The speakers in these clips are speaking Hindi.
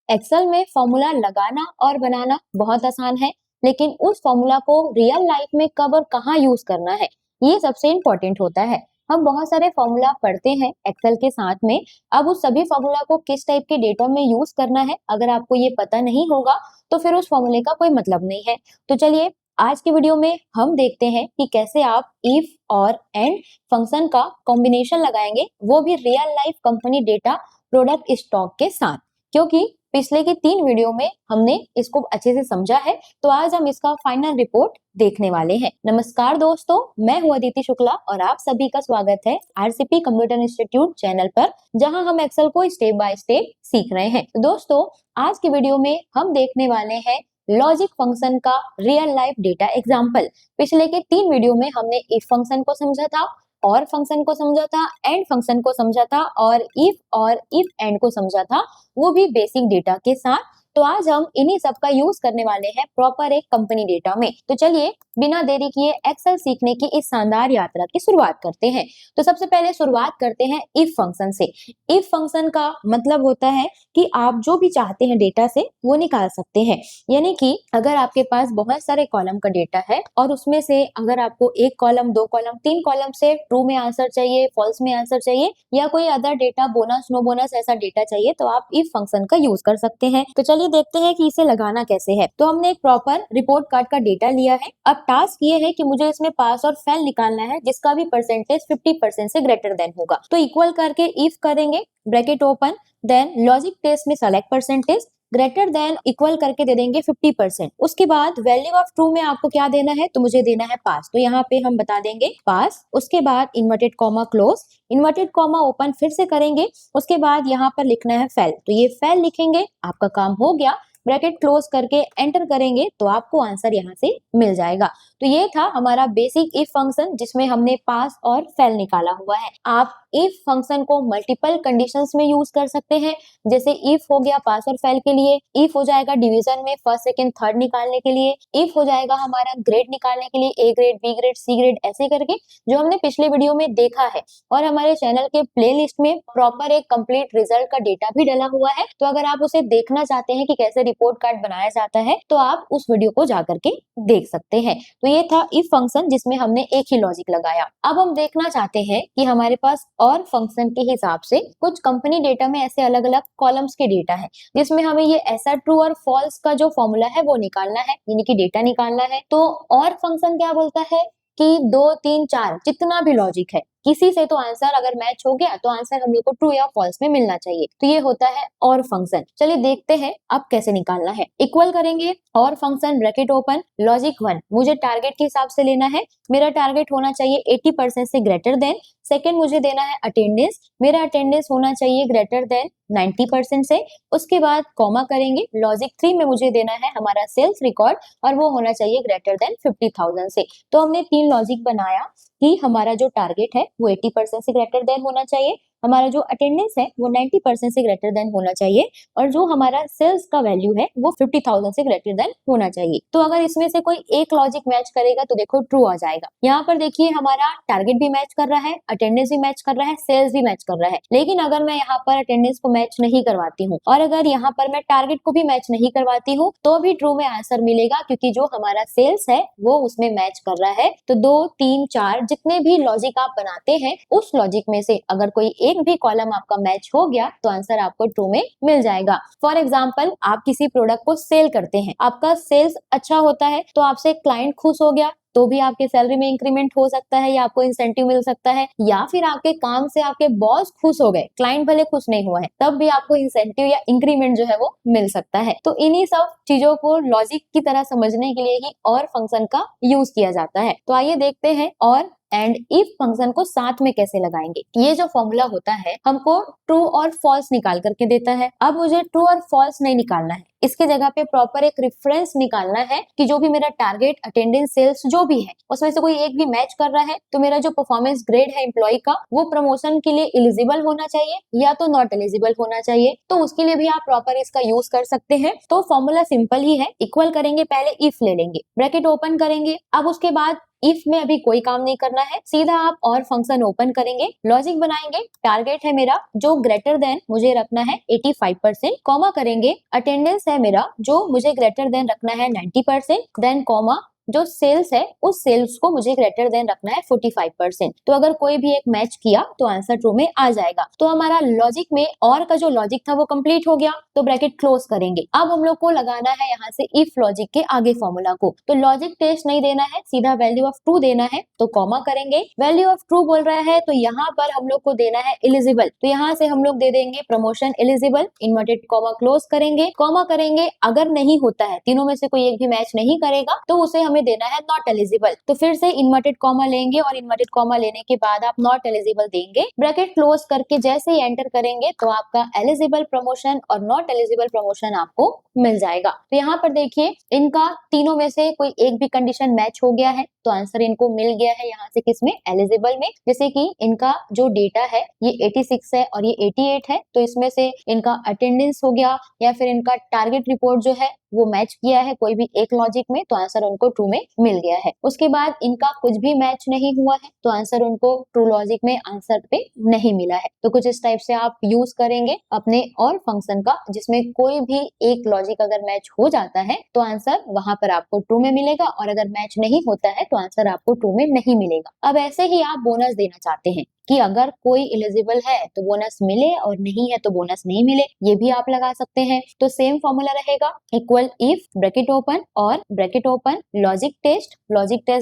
एक्सेल में फॉर्मूला लगाना और बनाना बहुत आसान है, लेकिन उस फॉर्मूला को रियल लाइफ में कब और कहाँ यूज करना है, ये सबसे इम्पोर्टेंट होता है। हम बहुत सारे फॉर्मूला पढ़ते हैं एक्सेल के साथ में। अब उस सभी फॉर्मूला को किस टाइप के डेटा में यूज करना है, अगर आपको ये पता नहीं होगा तो फिर उस फॉर्मूले का कोई मतलब नहीं है। तो चलिए आज की वीडियो में हम देखते हैं कि कैसे आप इफ और एंड फंक्शन का कॉम्बिनेशन लगाएंगे, वो भी real life company data product stock के साथ। क्योंकि पिछले की 3 वीडियो में हमने इसको अच्छे से समझा है, तो आज हम इसका फाइनल रिपोर्ट देखने वाले हैं। नमस्कार दोस्तों, मैं हूं अदिति शुक्ला और आप सभी का स्वागत है आरसीपी कंप्यूटर इंस्टीट्यूट चैनल पर, जहां हम एक्सेल को स्टेप बाय स्टेप सीख रहे हैं। तो दोस्तों आज की वीडियो में हम देखने वाले हैं लॉजिक फंक्शन का रियल लाइफ डेटा एग्जाम्पल। पिछले के 3 वीडियो में हमने इफ फंक्शन को समझा था, और फंक्शन को समझा था, एंड फंक्शन को समझा था और इफ एंड को समझा था, वो भी बेसिक डेटा के साथ। तो आज हम इन्हीं सब का यूज करने वाले हैं प्रॉपर एक कंपनी डेटा में। तो चलिए बिना देरी किए एक्सेल सीखने की इस शानदार यात्रा की शुरुआत करते हैं। तो सबसे पहले शुरुआत करते हैं इफ फंक्शन से। इफ फंक्शन का मतलब होता है कि आप जो भी चाहते हैं डेटा से वो निकाल सकते हैं। यानी कि अगर आपके पास बहुत सारे कॉलम का डेटा है और उसमें से अगर आपको 1 कॉलम, 2 कॉलम, 3 कॉलम से ट्रू में आंसर चाहिए, फॉल्स में आंसर चाहिए, या कोई other data, bonus, no bonus ऐसा डेटा चाहिए, तो आप इफ फंक्शन का यूज कर सकते हैं। तो चलिए देखते हैं कि इसे लगाना कैसे है। तो हमने एक प्रॉपर रिपोर्ट कार्ड का डेटा लिया है। अब टास्क ये है कि मुझे इसमें पास और फेल निकालना है, जिसका भी परसेंटेज 50% से ग्रेटर देन होगा। तो इक्वल करके इफ करेंगे, bracket open, then logic test में select percentage, greater than equal करके दे देंगे 50%। उसके बाद वैल्यू ऑफ ट्रू में आपको क्या देना है, तो मुझे देना है पास, तो यहाँ पे हम बता देंगे पास। उसके बाद inverted comma close, inverted comma open फिर से करेंगे। उसके बाद यहाँ पर लिखना है फेल, तो ये फेल लिखेंगे, आपका काम हो गया। ब्रैकेट क्लोज करके एंटर करेंगे तो आपको आंसर यहाँ से मिल जाएगा। तो ये था हमारा बेसिक इफ फंक्शन, जिसमें हमने पास और फेल निकाला हुआ है। आप इफ फंक्शन को मल्टीपल कंडीशंस में यूज कर सकते हैं। जैसे इफ हो गया पास और फेल के लिए, इफ हो जाएगा डिवीजन में फर्स्ट, सेकंड, थर्ड निकालने के लिए, इफ हो जाएगा हमारा ग्रेड निकालने के लिए, A grade, B grade, C grade, ऐसे करके, जो हमने पिछले वीडियो में देखा है। और हमारे चैनल के प्लेलिस्ट में प्रॉपर एक कंप्लीट रिजल्ट का डेटा भी डला हुआ है। तो अगर आप उसे देखना चाहते हैं कि कैसे रिपोर्ट कार्ड बनाया जाता है, तो आप उस वीडियो को जाकर के देख सकते हैं। तो ये था इफ फंक्शन, जिसमें हमने एक ही लॉजिक लगाया। अब हम देखना चाहते हैं कि हमारे पास और फंक्शन के हिसाब से कुछ कंपनी डेटा में ऐसे अलग अलग कॉलम्स के डेटा है, जिसमें हमें ये ऐसा ट्रू और फॉल्स का जो फॉर्मूला है वो निकालना है, यानी कि डेटा निकालना है। तो और फंक्शन क्या बोलता है कि 2, 3, 4 जितना भी लॉजिक है, किसी से तो आंसर अगर मैच हो गया तो आंसर हम लोग को ट्रू या फॉल्स में मिलना चाहिए। तो ये होता है और फंक्शन। चलिए देखते हैं अब कैसे निकालना है। इक्वल करेंगे और फंक्शन, ब्रैकेट ओपन, लॉजिक 1 मुझे टारगेट के हिसाब से लेना है। मेरा टारगेट होना चाहिए 80% से ग्रेटर देन। सेकंड मुझे देना है अटेंडेंस, मेरा अटेंडेंस होना चाहिए ग्रेटर देन 90% से। उसके बाद कॉमा करेंगे, लॉजिक 3 में मुझे देना है हमारा सेल्स रिकॉर्ड, और वो होना चाहिए ग्रेटर देन 50,000 से। तो हमने 3 लॉजिक बनाया कि हमारा जो टारगेट है वो 80% से ग्रेटर देन होना चाहिए, हमारा जो अटेंडेंस है वो 90% से ग्रेटर देन होना चाहिए, और जो हमारा सेल्स का वैल्यू है वो 50,000 से ग्रेटर देन होना चाहिए। तो अगर इसमें से कोई एक लॉजिक मैच करेगा तो देखो ट्रू आ जाएगा। यहाँ पर देखिए हमारा टारगेट भी मैच कर रहा है, अटेंडेंस भी मैच कर रहा है, सेल्स भी मैच कर रहा है। लेकिन अगर मैं यहाँ पर अटेंडेंस को मैच नहीं करवाती हूँ और अगर यहाँ पर मैं टारगेट को भी मैच नहीं करवाती हूँ, तो भी ट्रू में आंसर मिलेगा, क्योंकि जो हमारा सेल्स है वो उसमें मैच कर रहा है। तो 2, 3, 4 जितने भी लॉजिक आप बनाते हैं, उस लॉजिक में से अगर कोई एक भी कॉलम आपका मैच हो गया तो आंसर आपको ट्रू में मिल जाएगा। फॉर एग्जाम्पल, आप किसी प्रोडक्ट को सेल करते हैं, आपका सेल्स अच्छा होता है, तो आपसे क्लाइंट खुश हो गया तो भी आपके सैलरी में इंक्रीमेंट हो सकता है, या आपको इंसेंटिव मिल सकता है, या फिर आपके काम से आपके बॉस खुश हो गए, क्लाइंट भले खुश नहीं हुआ है, तब भी आपको इंसेंटिव या इंक्रीमेंट जो है वो मिल सकता है। तो इन्हीं सब चीजों को लॉजिक की तरह समझने के लिए ही और फंक्शन का यूज किया जाता है। तो आइए देखते हैं और एंड इफ फंक्शन को साथ में कैसे लगाएंगे। ये जो फॉर्मूला होता है हमको ट्रू और फॉल्स निकाल करके देता है। अब मुझे ट्रू और फॉल्स नहीं निकालना है, इसके जगह पे प्रॉपर एक रेफरेंस निकालना है कि जो भी मेरा टारगेट, अटेंडेंस, सेल्स जो भी है, उसमें से कोई एक भी मैच कर रहा है तो मेरा जो परफॉर्मेंस ग्रेड है एम्प्लॉय का, वो प्रमोशन के लिए एलिजिबल होना चाहिए या तो नॉट एलिजिबल होना चाहिए। तो उसके लिए भी आप प्रॉपर इसका यूज कर सकते हैं। तो फॉर्मूला सिंपल ही है, इक्वल करेंगे, पहले इफ ले लेंगे, ब्रैकेट ओपन करेंगे, अब उसके बाद इफ में अभी कोई काम नहीं करना है, सीधा आप और फंक्शन ओपन करेंगे, लॉजिक बनाएंगे, टारगेट है मेरा जो ग्रेटर देन मुझे रखना है 85%, कॉमा करेंगे, अटेंडेंस है मेरा जो मुझे ग्रेटर देन रखना है 90%, देन कॉमा जो सेल्स है उस सेल्स को मुझे ग्रेटर देन रखना है 45%। तो अगर कोई भी एक मैच किया तो आंसर ट्रू में आ जाएगा। तो हमारा लॉजिक में और का जो लॉजिक था वो कंप्लीट हो गया, तो ब्रैकेट क्लोज करेंगे। अब हम लोग को लगाना है यहाँ से इफ लॉजिक के आगे फॉर्मूला को। तो लॉजिक टेस्ट नहीं देना है, सीधा वैल्यू ऑफ ट्रू देना है, तो कॉमा करेंगे, वैल्यू ऑफ ट्रू बोल रहा है तो यहाँ पर हम लोग को देना है एलिजिबल, तो यहाँ से हम लोग दे देंगे promotion eligible, inverted comma close करेंगे, कॉमा करेंगे, अगर नहीं होता है तीनों में से कोई एक भी मैच नहीं करेगा तो उसे हमें देना है नॉट एलिजिबल। तो फिर से इन्वर्टेड कॉमा लेंगे और इन्वर्टेड कॉमा लेने के बाद आप नॉट एलिजिबल देंगे, ब्रैकेट क्लोज करके जैसे ही एंटर करेंगे तो आपका एलिजिबल प्रमोशन और नॉट एलिजिबल प्रमोशन आपको मिल जाएगा। तो यहाँ पर देखिए इनका तीनों में से कोई एक भी कंडीशन मैच हो गया है तो आंसर इनको मिल गया है यहाँ से किसमें, एलिजिबल में। जैसे कि इनका जो डेटा है ये 86 है और ये 88 है, तो इसमें से इनका अटेंडेंस हो गया या फिर इनका टारगेट रिपोर्ट जो है वो मैच किया है कोई भी एक लॉजिक में, तो आंसर उनको ट्रू में मिल गया है। उसके बाद इनका कुछ भी मैच नहीं हुआ है तो आंसर उनको ट्रू लॉजिक में आंसर पे नहीं मिला है। तो कुछ इस टाइप से आप यूज करेंगे अपने और फंक्शन का, जिसमें कोई भी एक लॉजिक अगर मैच हो जाता है तो आंसर वहां पर आपको ट्रू में मिलेगा, और अगर मैच नहीं होता है तो आंसर आपको ट्रू में नहीं मिलेगा। अब ऐसे ही आप बोनस देना चाहते हैं कि अगर कोई एलिजिबल है तो बोनस मिले और नहीं है तो बोनस नहीं मिले, ये भी आप लगा सकते हैं। तो सेम फॉर्मूला रहेगा, इक्वल इफ ब्रैकेट ओपन और ब्रैकेट ओपन लॉजिक टेस्ट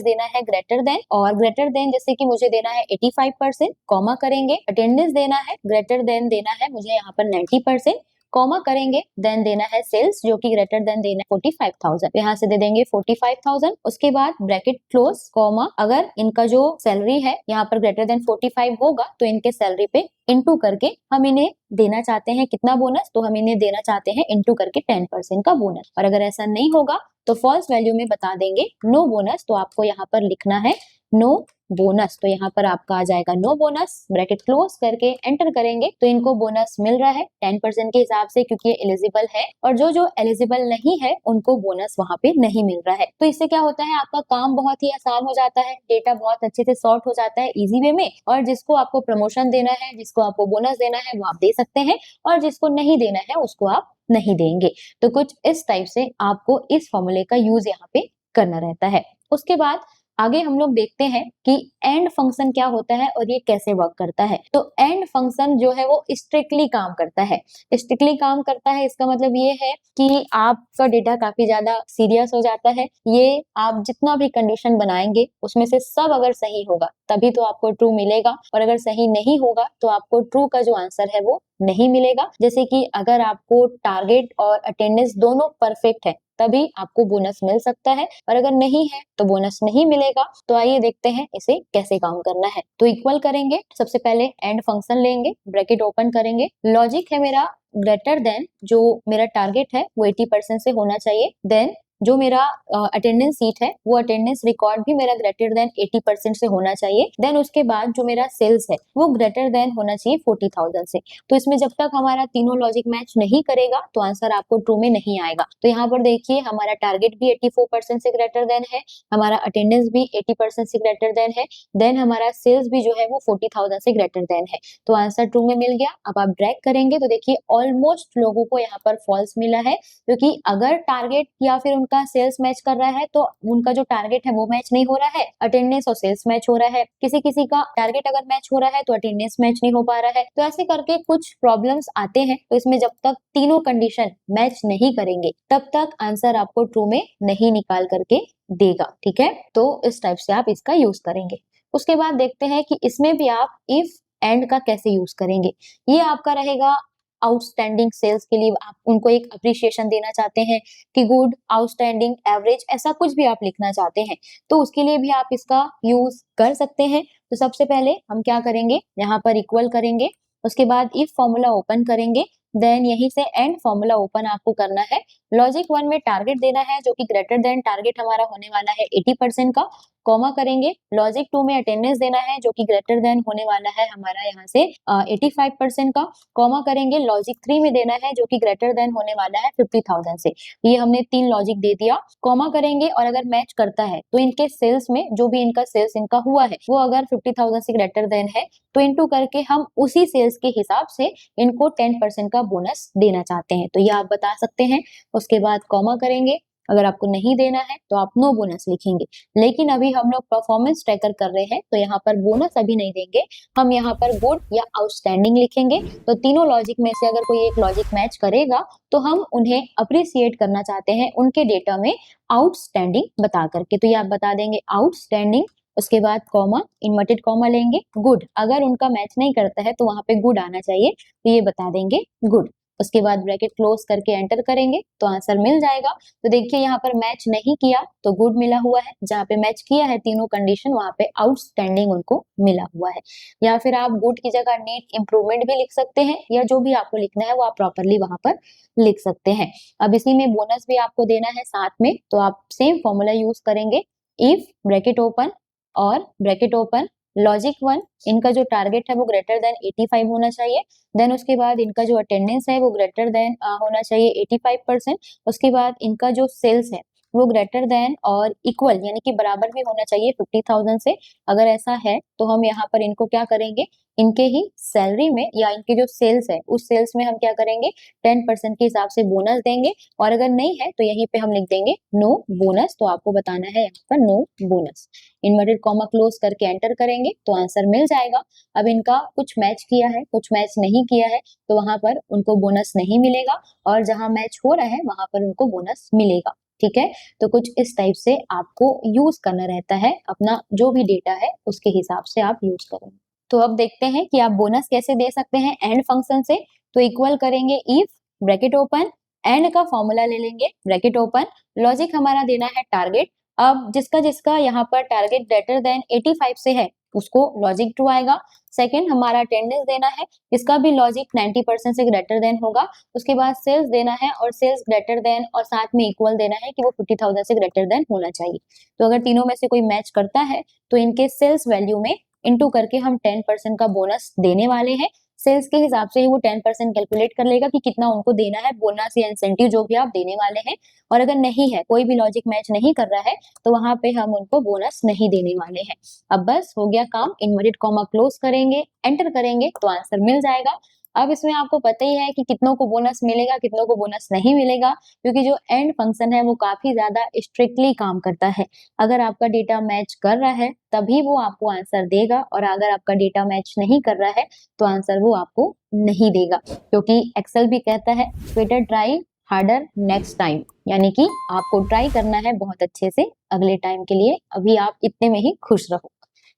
देना है ग्रेटर देन, और ग्रेटर देन जैसे कि मुझे देना है 85%, कॉमा करेंगे, अटेंडेंस देना है ग्रेटर देन देना है मुझे यहाँ पर 90%, कॉमा करेंगे, देन देना है सेल्स जो कि ग्रेटर देन देना है 45,000, यहाँ से दे देंगे 45,000। उसके बाद ब्रैकेट क्लोज, कॉमा, अगर इनका जो सैलरी है यहाँ पर ग्रेटर देन 45 होगा तो इनके सैलरी पे इंटू करके हम इन्हें देना चाहते हैं कितना बोनस, तो हम इन्हें देना चाहते हैं इंटू करके 10% का बोनस। और अगर ऐसा नहीं होगा तो फॉल्स वैल्यू में बता देंगे नो बोनस, तो आपको यहाँ पर लिखना है नो बोनस, तो यहाँ पर आपका आ जाएगा नो बोनस, ब्रैकेट क्लोज करके एंटर करेंगे तो इनको बोनस मिल रहा है 10% के हिसाब से क्योंकि ये एलिजिबल है, और जो जो एलिजिबल नहीं है उनको बोनस वहां पे नहीं मिल रहा है। तो इससे क्या होता है, आपका काम बहुत ही आसान हो जाता है, डेटा बहुत अच्छे से सॉर्ट हो जाता है इजी वे में, और जिसको आपको प्रमोशन देना है, जिसको आपको बोनस देना है वो आप दे सकते हैं, और जिसको नहीं देना है उसको आप नहीं देंगे। तो कुछ इस टाइप से आपको इस फॉर्मूले का यूज यहाँ पे करना रहता है। उसके बाद आगे हम लोग देखते हैं कि एंड फंक्शन क्या होता है और ये कैसे वर्क करता है। तो एंड फंक्शन जो है वो स्ट्रिक्टली काम करता है। स्ट्रिक्टली काम करता है इसका मतलब ये है कि आपका डेटा काफी ज्यादा सीरियस हो जाता है। ये आप जितना भी कंडीशन बनाएंगे उसमें से सब अगर सही होगा तभी तो आपको ट्रू मिलेगा, और अगर सही नहीं होगा तो आपको ट्रू का जो आंसर है वो नहीं मिलेगा। जैसे कि अगर आपको टारगेट और अटेंडेंस दोनों परफेक्ट है तभी आपको बोनस मिल सकता है, और अगर नहीं है तो बोनस नहीं मिलेगा। तो आइए देखते हैं इसे कैसे काम करना है। तो इक्वल करेंगे, सबसे पहले एंड फंक्शन लेंगे, ब्रैकेट ओपन करेंगे, लॉजिक है मेरा ग्रेटर देन जो मेरा टारगेट है वो 80% से होना चाहिए, देन जो मेरा अटेंडेंस सीट है वो अटेंडेंस रिकॉर्ड भी मेरा ग्रेटर देन 80% से होना चाहिए, देन उसके बाद जो मेरा सेल्स है वो ग्रेटर देन होना चाहिए 40,000 से। तो इसमें जब तक हमारा तीनों लॉजिक मैच नहीं करेगा तो आंसर आपको ट्रू में नहीं आएगा। तो यहाँ पर देखिए हमारा टारगेट भी 84% से ग्रेटर देन है, हमारा अटेंडेंस भी 80% से ग्रेटर देन है, देन हमारा सेल्स भी जो है वो 40,000 से ग्रेटर देन है, तो आंसर ट्रू में मिल गया। अब आप ड्रैग करेंगे तो देखिए ऑलमोस्ट लोगों को यहाँ पर फॉल्स मिला है, क्योंकि अगर टारगेट या फिर उनका सेल्स मैच कर रहा है तो उनका जो टारगेट है वो मैच नहीं हो रहा है, अटेंडेंस और सेल्स मैच हो रहा है। किसी किसी का टारगेट अगर मैच हो रहा है तो अटेंडेंस मैच नहीं हो पा रहा है। तो ऐसे करके कुछ प्रॉब्लम्स आते हैं। तो इसमें जब तक तीनों कंडीशन मैच नहीं करेंगे तब तक आंसर आपको ट्रू में नहीं निकाल करके देगा, ठीक है। तो इस टाइप से आप इसका यूज करेंगे। उसके बाद देखते हैं कि इसमें भी आप इफ एंड का कैसे यूज करेंगे। ये आपका रहेगा आउटस्टैंडिंग सेल्स के लिए, आप उनको एक अप्रिशिएशन देना चाहते हैं कि गुड, आउटस्टैंडिंग, एवरेज, ऐसा कुछ भी आप लिखना चाहते हैं तो उसके लिए भी आप इसका यूज कर सकते हैं। तो सबसे पहले हम क्या करेंगे, यहाँ पर इक्वल करेंगे, उसके बाद इफ फॉर्मूला ओपन करेंगे, देन यहीं से एंड फॉर्मूला ओपन आपको करना है। लॉजिक 1 में टारगेट देना है जो कि ग्रेटर देन टारगेट हमारा होने वाला है 80% का, कॉमा करेंगे, लॉजिक 2 में अटेंडेंस देना है जो कि ग्रेटर देन होने वाला है हमारा यहाँ से 85% का, कॉमा करेंगे लॉजिक 3 में देना है जो कि ग्रेटर देन होने वाला है 50,000 से। ये हमने 3 लॉजिक दे दिया, कॉमा करेंगे और अगर मैच करता है तो इनके सेल्स में जो भी इनका सेल्स इनका हुआ है वो अगर 50,000 से ग्रेटर देन है तो इनटू करके हम उसी सेल्स के हिसाब से इनको 10% का बोनस देना चाहते हैं, तो ये आप बता सकते हैं। उसके बाद कॉमा करेंगे, अगर आपको नहीं देना है तो आप नो बोनस लिखेंगे। लेकिन अभी हम लोग परफॉर्मेंस ट्रैकर कर रहे हैं तो यहाँ पर बोनस अभी नहीं देंगे, हम यहाँ पर गुड या आउटस्टैंडिंग लिखेंगे। तो तीनों लॉजिक में से अगर कोई एक लॉजिक मैच करेगा तो हम उन्हें अप्रिसिएट करना चाहते हैं उनके डेटा में आउटस्टैंडिंग बता करके, तो ये आप बता देंगे आउटस्टैंडिंग। उसके बाद कॉमा, इन्वर्टेड कॉमा लेंगे, गुड, अगर उनका मैच नहीं करता है तो वहां पे गुड आना चाहिए, तो ये बता देंगे गुड। उसके बाद ब्रैकेट क्लोज करके एंटर करेंगे तो आंसर मिल जाएगा। तो देखिए यहाँ पर मैच नहीं किया तो गुड मिला हुआ है, जहाँ पे मैच किया है तीनों कंडीशन वहां पे आउटस्टैंडिंग उनको मिला हुआ है। या फिर आप गुड की जगह नीड इम्प्रूवमेंट भी लिख सकते हैं, या जो भी आपको लिखना है वो आप प्रॉपरली वहां पर लिख सकते हैं। अब इसी में बोनस भी आपको देना है साथ में, तो आप सेम फॉर्मूला यूज करेंगे, इफ ब्रैकेट ओपन और ब्रैकेट ओपन लॉजिक 1, इनका जो टारगेट है वो ग्रेटर देन 85 होना चाहिए। देन उसके बाद इनका जो अटेंडेंस है वो ग्रेटर देन होना चाहिए 85%। उसके बाद इनका जो सेल्स है वो ग्रेटर देन और इक्वल यानी कि बराबर भी होना चाहिए 50,000 से। अगर ऐसा है तो हम यहाँ पर इनको क्या करेंगे, इनके ही सैलरी में या इनके जो सेल्स है उस सेल्स में हम क्या करेंगे 10% के हिसाब से बोनस देंगे, और अगर नहीं है तो यहीं पे हम लिख देंगे नो बोनस। तो आपको बताना है यहाँ पर no bonus, inverted comma close करके एंटर करेंगे तो आंसर मिल जाएगा। अब इनका कुछ मैच किया है कुछ मैच नहीं किया है तो वहां पर उनको बोनस नहीं मिलेगा, और जहां मैच हो रहा है वहां पर उनको बोनस मिलेगा। ठीक है, तो कुछ इस टाइप से आपको यूज करना रहता है, अपना जो भी डेटा है उसके हिसाब से आप यूज करेंगे। तो अब देखते हैं कि आप बोनस कैसे दे सकते हैं एंड फंक्शन से। तो इक्वल करेंगे इफ ब्रैकेट ओपन, एंड का फॉर्मूला ले लेंगे ब्रैकेट ओपन, लॉजिक हमारा देना है टारगेट। अब जिसका जिसका यहाँ पर टारगेट ग्रेटर देन 85 से है उसको लॉजिक 2 आएगा। सेकंड हमारा अटेंडेंस देना है, इसका भी लॉजिक 90% से ग्रेटर देन होगा। उसके बाद सेल्स देना है और सेल्स ग्रेटर देन और साथ में इक्वल देना है कि वो 50,000 से ग्रेटर देन होना चाहिए। तो अगर तीनों में से कोई मैच करता है तो इनके सेल्स वैल्यू में इनटू करके हम 10% का बोनस देने वाले हैं। सेल्स के हिसाब से ही वो 10% कैलकुलेट कर लेगा कि कितना उनको देना है बोनस या इंसेंटिव जो भी आप देने वाले हैं। और अगर नहीं है, कोई भी लॉजिक मैच नहीं कर रहा है तो वहां पे हम उनको बोनस नहीं देने वाले हैं। अब बस हो गया काम, इन्वर्टेड कॉमा क्लोज करेंगे एंटर करेंगे तो आंसर मिल जाएगा। अब इसमें आपको पता ही है कि कितनों को बोनस मिलेगा कितनों को बोनस नहीं मिलेगा, क्योंकि जो एंड फंक्शन है वो काफी ज्यादा स्ट्रिक्टली काम करता है। अगर आपका डेटा मैच कर रहा है तभी वो आपको आंसर देगा, और अगर आपका डेटा मैच नहीं कर रहा है तो आंसर वो आपको नहीं देगा, क्योंकि एक्सेल भी कहता है better try harder next time, यानी कि आपको ट्राई करना है बहुत अच्छे से अगले टाइम के लिए, अभी आप इतने में ही खुश रहो।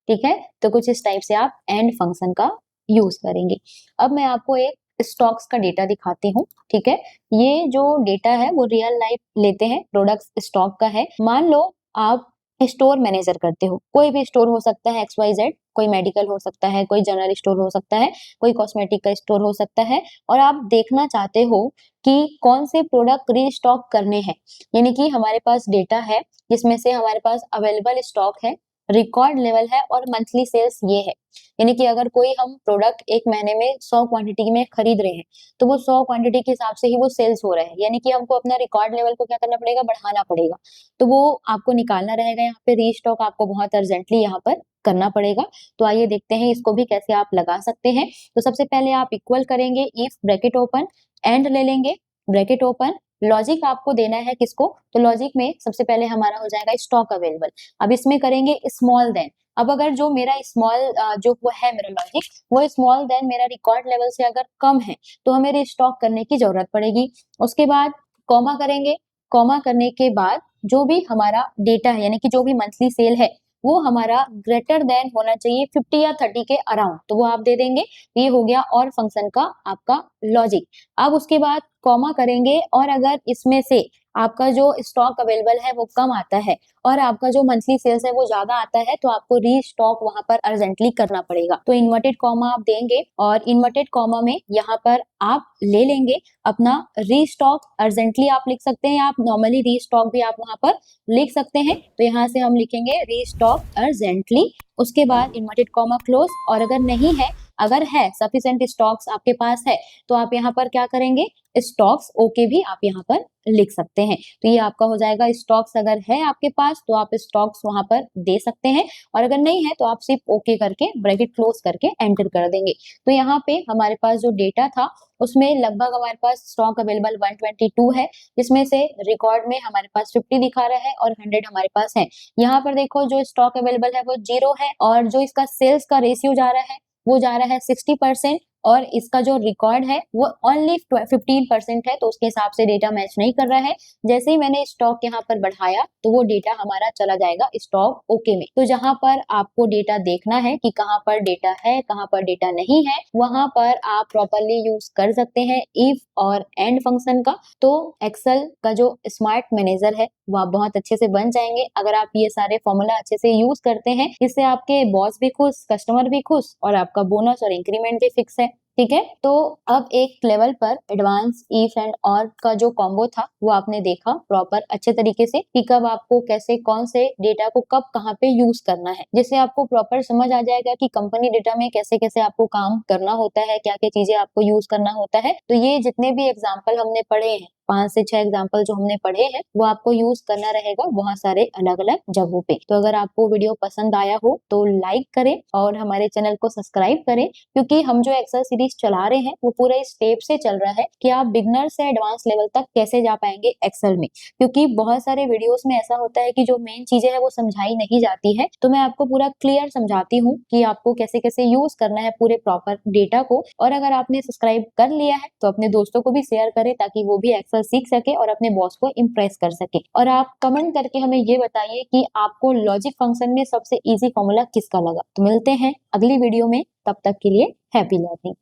ठीक है, तो कुछ इस टाइप से आप एंड फंक्शन का यूज करेंगे। अब मैं आपको एक स्टॉक्स का डेटा दिखाती हूँ। ठीक है, ये जो डेटा है वो रियल लाइफ लेते हैं, प्रोडक्ट्स स्टॉक का है। मान लो आप स्टोर मैनेजर करते हो, कोई भी स्टोर हो सकता है XYZ, कोई मेडिकल हो सकता है, कोई जनरल स्टोर हो सकता है, कोई कॉस्मेटिक का स्टोर हो सकता है, और आप देखना चाहते हो कि कौन से प्रोडक्ट रीस्टॉक करने हैं। यानी कि हमारे पास डेटा है जिसमें से हमारे पास अवेलेबल स्टॉक है, रिकॉर्ड लेवल है और मंथली सेल्स ये है। यानी कि अगर कोई हम प्रोडक्ट एक महीने में 100 क्वांटिटी में खरीद रहे हैं तो वो 100 क्वांटिटी के हिसाब से ही वो सेल्स हो रहा है, यानी कि हमको अपना रिकॉर्ड लेवल को क्या करना पड़ेगा, बढ़ाना पड़ेगा। तो वो आपको निकालना रहेगा, यहाँ पे रीस्टॉक आपको बहुत अर्जेंटली यहाँ पर करना पड़ेगा। तो आइए देखते हैं इसको भी कैसे आप लगा सकते हैं। तो सबसे पहले आप इक्वल करेंगे इफ ब्रैकेट ओपन, एंड ले लेंगे ब्रैकेट ओपन, लॉजिक आपको देना है किसको, तो लॉजिक में सबसे पहले हमारा हो जाएगा स्टॉक अवेलेबल। अब इसमें करेंगे स्मॉल देन। अब अगर जो मेरा स्मॉल जो वो है मेरा लॉजिक वो स्मॉल देन मेरा रिकॉर्ड लेवल से अगर कम है तो हमें रिस्टॉक करने की जरूरत पड़ेगी। उसके बाद कॉमा करेंगे, कॉमा करने के बाद जो भी हमारा डेटा है यानी कि जो भी मंथली सेल है वो हमारा ग्रेटर देन होना चाहिए 50 या 30 के अराउंड, तो वो आप दे देंगे। ये हो गया और फंक्शन का आपका लॉजिक। अब उसके बाद कॉमा करेंगे और अगर इसमें से आपका जो स्टॉक अवेलेबल है वो कम आता है और आपका जो मंथली सेल्स है वो ज्यादा आता है तो आपको रीस्टॉक वहां पर अर्जेंटली करना पड़ेगा। तो इन्वर्टेड कॉमा आप देंगे और इन्वर्टेड कॉमा में यहाँ पर आप ले लेंगे अपना रीस्टॉक अर्जेंटली आप लिख सकते हैं, आप नॉर्मली रीस्टॉक भी आप वहां पर लिख सकते हैं। तो यहाँ से हम लिखेंगे रीस्टॉक अर्जेंटली, उसके बाद इन्वर्टेड कॉमा क्लोज। और अगर नहीं है, अगर है सफिशिएंट स्टॉक्स आपके पास है तो आप यहाँ पर क्या करेंगे, स्टॉक्स ओके भी आप यहाँ पर लिख सकते हैं। तो ये आपका हो जाएगा स्टॉक्स अगर है आपके पास तो आप स्टॉक्स वहां पर दे सकते हैं और अगर नहीं है तो आप सिर्फ ओके करके ब्रैकेट क्लोज करके एंटर कर देंगे। तो यहाँ पे हमारे पास जो डेटा था उसमें लगभग हमारे पास स्टॉक अवेलेबल 122 है, जिसमें से रिकॉर्ड में हमारे पास 50 दिखा रहा है और 100 हमारे पास है। यहाँ पर देखो जो स्टॉक अवेलेबल है वो 0 है और जो इसका सेल्स का रेशियो जा रहा है वो जा रहा है 60% और इसका जो रिकॉर्ड है वो ओनली 15% है, तो उसके हिसाब से डेटा मैच नहीं कर रहा है। जैसे ही मैंने स्टॉक यहाँ पर बढ़ाया तो वो डेटा हमारा चला जाएगा स्टॉक ओके में। तो जहां पर आपको डेटा देखना है कि कहाँ पर डेटा है कहाँ पर डेटा नहीं है, वहां पर आप प्रॉपरली यूज कर सकते हैं इफ और एंड फंक्शन का। तो एक्सेल का जो स्मार्ट मैनेजर है वह बहुत अच्छे से बन जाएंगे अगर आप ये सारे फॉर्मूला अच्छे से यूज करते हैं। इससे आपके बॉस भी खुश, कस्टमर भी खुश और आपका बोनस और इंक्रीमेंट भी फिक्स है। ठीक है, तो अब एक लेवल पर एडवांस इफ एंड और का जो कॉम्बो था वो आपने देखा प्रॉपर अच्छे तरीके से कि कब आपको कैसे कौन से डेटा को कब कहाँ पे यूज करना है, जिससे आपको प्रॉपर समझ आ जाएगा कि कंपनी डेटा में कैसे कैसे आपको काम करना होता है, क्या क्या चीजें आपको यूज करना होता है। तो ये जितने भी एग्जाम्पल हमने पढ़े हैं, 5 से 6 एग्जाम्पल जो हमने पढ़े हैं वो आपको यूज करना रहेगा बहुत सारे अलग अलग जगहों पे। तो अगर आपको वीडियो पसंद आया हो तो लाइक करें और हमारे चैनल को सब्सक्राइब करें, क्योंकि हम जो एक्सेल सीरीज चला रहे हैं वो पूरा स्टेप से चल रहा है कि आप बिगनर से एडवांस लेवल तक कैसे जा पाएंगे एक्सेल में। क्योंकि बहुत सारे वीडियोस में ऐसा होता है कि जो मेन चीजें है वो समझाई नहीं जाती है, तो मैं आपको पूरा क्लियर समझाती हूँ कि आपको कैसे कैसे यूज करना है पूरे प्रॉपर डेटा को। और अगर आपने सब्सक्राइब कर लिया है तो अपने दोस्तों को भी शेयर करें ताकि वो भी एक्सेल सीख सके और अपने बॉस को इम्प्रेस कर सके। और आप कमेंट करके हमें ये बताइए कि आपको लॉजिक फंक्शन में सबसे इजी फॉर्मूला किसका लगा। तो मिलते हैं अगली वीडियो में, तब तक के लिए हैप्पी लर्निंग।